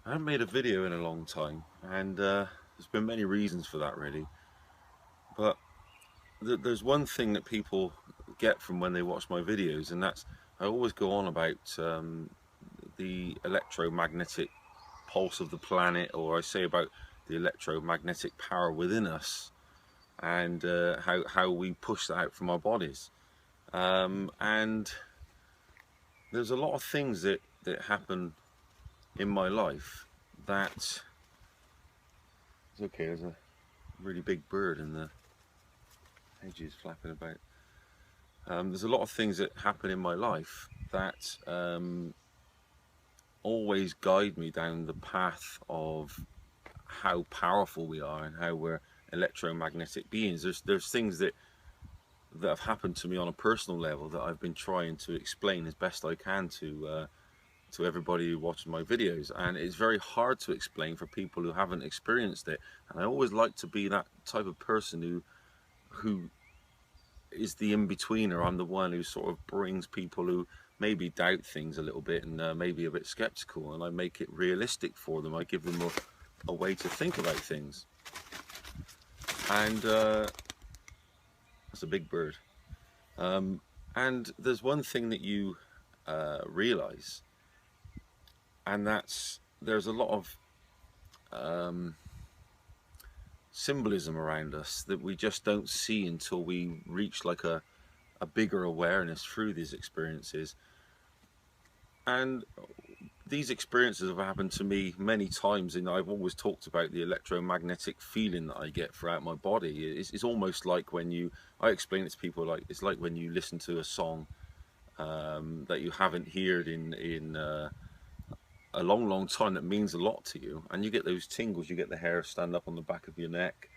I haven't made a video in a long time, and there's been many reasons for that, really. But there's one thing that people get from when they watch my videos, and that's I always go on about the electromagnetic pulse of the planet, or I say about the electromagnetic power within us, and how we push that out from our bodies. And there's a lot of things that happen in my life that it's okay. There's a really big bird in the hedges flapping about. There's a lot of things that happen in my life that always guide me down the path of how powerful we are and how we're electromagnetic beings. There's things that have happened to me on a personal level that I've been trying to explain as best I can to everybody who watches my videos, and it's very hard to explain for people who haven't experienced it. And I always like to be that type of person who is the in-betweener. I'm the one who sort of brings people who maybe doubt things a little bit and maybe a bit skeptical, and I make it realistic for them. I give them a way to think about things. And that's a big bird. And there's one thing that you realize, and that's there's a lot of symbolism around us that we just don't see until we reach like a bigger awareness through these experiences. And these experiences have happened to me many times, and I've always talked about the electromagnetic feeling that I get throughout my body. It's almost like when I explain it to people, like it's like when you listen to a song that you haven't heard in a long time, that means a lot to you, and you get those tingles, you get the hair stand up on the back of your neck.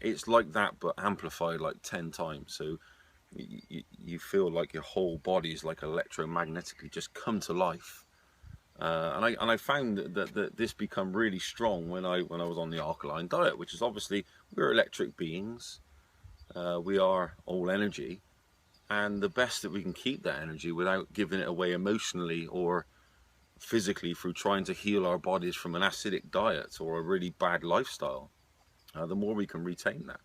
It's like that, but amplified like 10 times. So you feel like your whole body is like electromagnetically just come to life. And I found that this become really strong when I was on the alkaline diet, which is obviously we're electric beings. We are all energy, and the best that we can keep that energy without giving it away emotionally or physically through trying to heal our bodies from an acidic diet or a really bad lifestyle, the more we can retain that,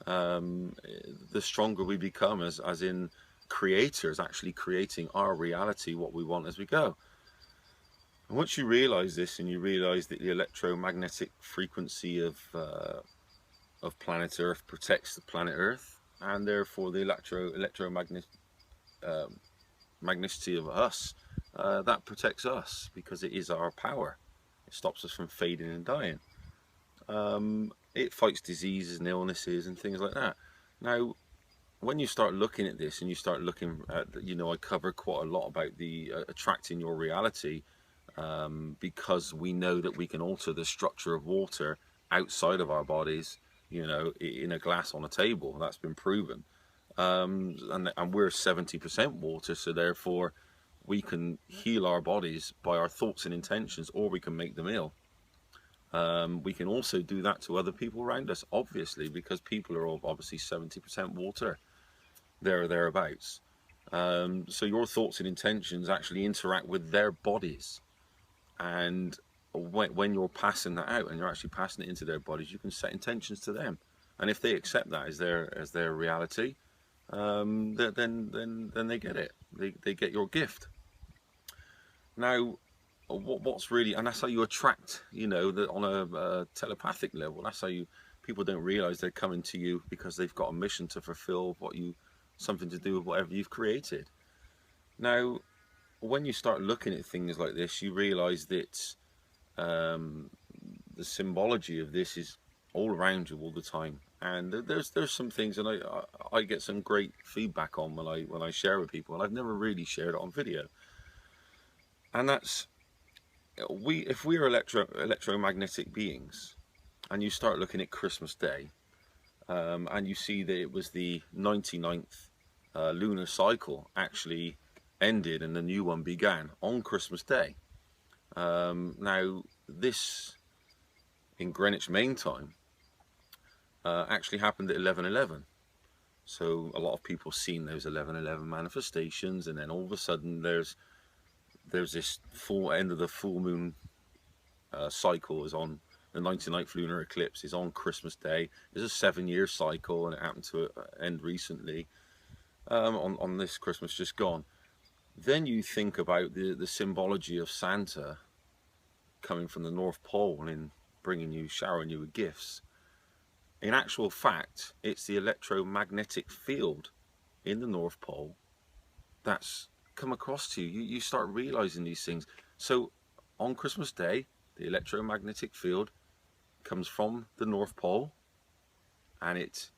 the stronger we become as in creators, actually creating our reality, what we want as we go. And once you realize this, and you realize that the electromagnetic frequency of planet Earth protects the planet Earth, and therefore the electromagnetic magnicity of us, that protects us because it is our power. It stops us from fading and dying. It fights diseases and illnesses and things like that. Now, when you start looking at this and you start looking at, I cover quite a lot about the attracting your reality, because we know that we can alter the structure of water outside of our bodies, in a glass on a table. That's been proven. And we're 70% water, so therefore we can heal our bodies by our thoughts and intentions, or we can make them ill. We can also do that to other people around us, obviously, because people are all obviously 70% water, there or thereabouts. So your thoughts and intentions actually interact with their bodies, and when you're passing that out and you're actually passing it into their bodies, you can set intentions to them, and if they accept that as their reality, then they get it. They get your gift. Now, what's really, and that's how you attract, on a telepathic level. That's how people don't realize they're coming to you because they've got a mission to fulfill, something to do with whatever you've created. Now, when you start looking at things like this, you realize that the symbology of this is all around you all the time. And there's some things, and I get some great feedback on when I share with people, and I've never really shared it on video. And that's if we are electromagnetic beings, and you start looking at Christmas Day, and you see that it was the 99th lunar cycle actually ended and the new one began on Christmas Day. Now, this in Greenwich Mean Time actually happened at 11:11. So a lot of people seen those 11:11 manifestations, and then all of a sudden there's this full end of the full moon cycle is on, the 99th lunar eclipse is on Christmas Day. It's a 7-year cycle, and it happened to end recently, on this Christmas just gone. Then you think about the symbology of Santa coming from the North Pole and showering you with gifts. In actual fact, it's the electromagnetic field in the North Pole that's come across to you. You start realizing these things. So on Christmas Day, the electromagnetic field comes from the North Pole and it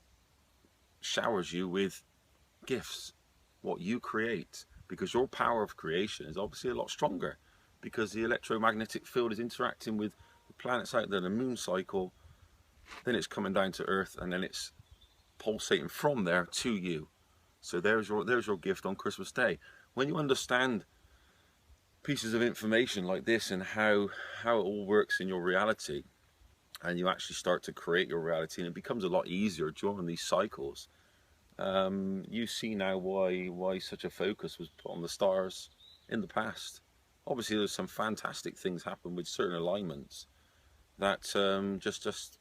showers you with gifts, what you create, because your power of creation is obviously a lot stronger, because the electromagnetic field is interacting with the planets out there, the moon cycle, then it's coming down to Earth, and then it's pulsating from there to you. So there's your gift on Christmas Day. When you understand pieces of information like this and how it all works in your reality, and you actually start to create your reality, and it becomes a lot easier during these cycles. You see now why such a focus was put on the stars in the past. Obviously, there's some fantastic things happen with certain alignments that just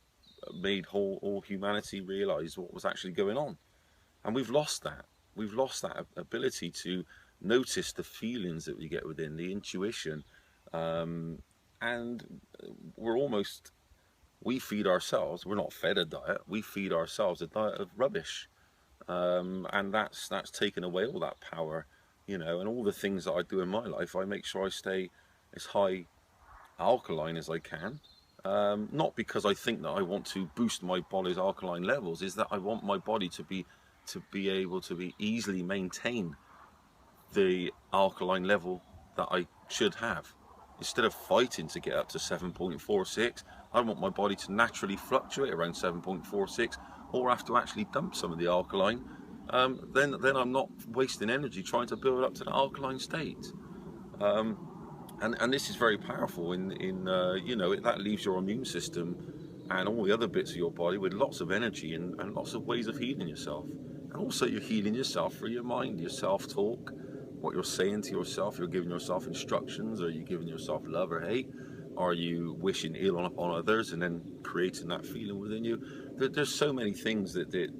made all humanity realize what was actually going on, and we've lost that. We've lost that ability to notice the feelings that we get within, the intuition, and we feed ourselves. We're not fed a diet. We feed ourselves a diet of rubbish. And that's taken away all that power, and all the things that I do in my life, I make sure I stay as high alkaline as I can. Not because I think that I want to boost my body's alkaline levels, is that I want my body to be able to be easily maintain the alkaline level that I should have. Instead of fighting to get up to 7.46, I want my body to naturally fluctuate around 7.46, or have to actually dump some of the alkaline. Then I'm not wasting energy trying to build up to the alkaline state. And this is very powerful that leaves your immune system and all the other bits of your body with lots of energy and lots of ways of healing yourself. And also you're healing yourself through your mind, your self-talk, what you're saying to yourself. You're giving yourself instructions. Are you giving yourself love or hate? Are you wishing ill on others and then creating that feeling within you? There's so many things that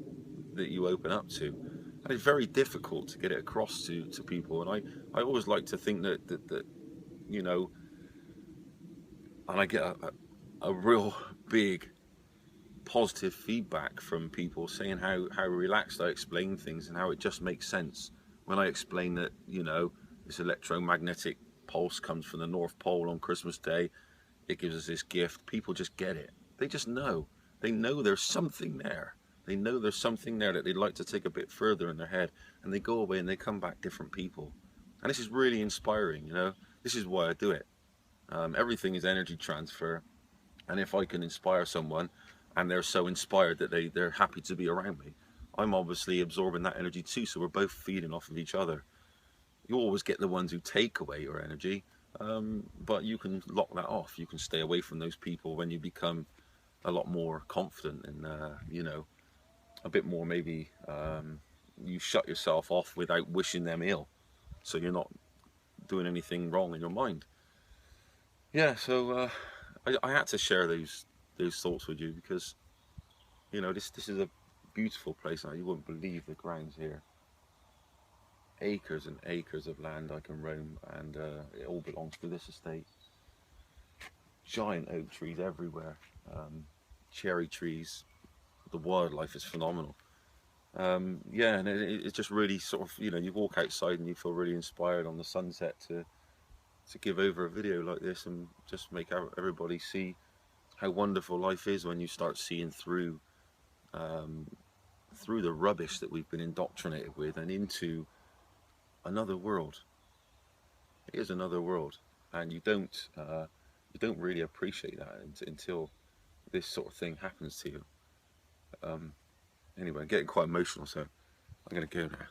you open up to, and it's very difficult to get it across to people. And I always like to think that and I get a real big positive feedback from people saying how relaxed I explain things and how it just makes sense when I explain that this electromagnetic pulse comes from the North Pole on Christmas Day. It gives us this gift. People just get it. They just know. They know there's something there. They know there's something there that they'd like to take a bit further in their head, and they go away and they come back different people. And this is really inspiring. This is why I do it. Everything is energy transfer, and if I can inspire someone and they're so inspired that they're happy to be around me, I'm obviously absorbing that energy too, so we're both feeding off of each other. You always get the ones who take away your energy, but you can lock that off. You can stay away from those people when you become a lot more confident and a bit more, maybe you shut yourself off without wishing them ill, so you're not doing anything wrong in your mind. Yeah, so I had to share those thoughts with you, because this is a beautiful place. Now, you wouldn't believe the grounds here. Acres and acres of land I can roam, and it all belongs to this estate. Giant oak trees everywhere, cherry trees. The wildlife is phenomenal. Yeah, and it's just really sort of, you walk outside and you feel really inspired on the sunset to give over a video like this and just make everybody see how wonderful life is when you start seeing through the rubbish that we've been indoctrinated with and into another world. It is another world, and you don't really appreciate that until this sort of thing happens to you. Anyway, I'm getting quite emotional, so I'm going to go now.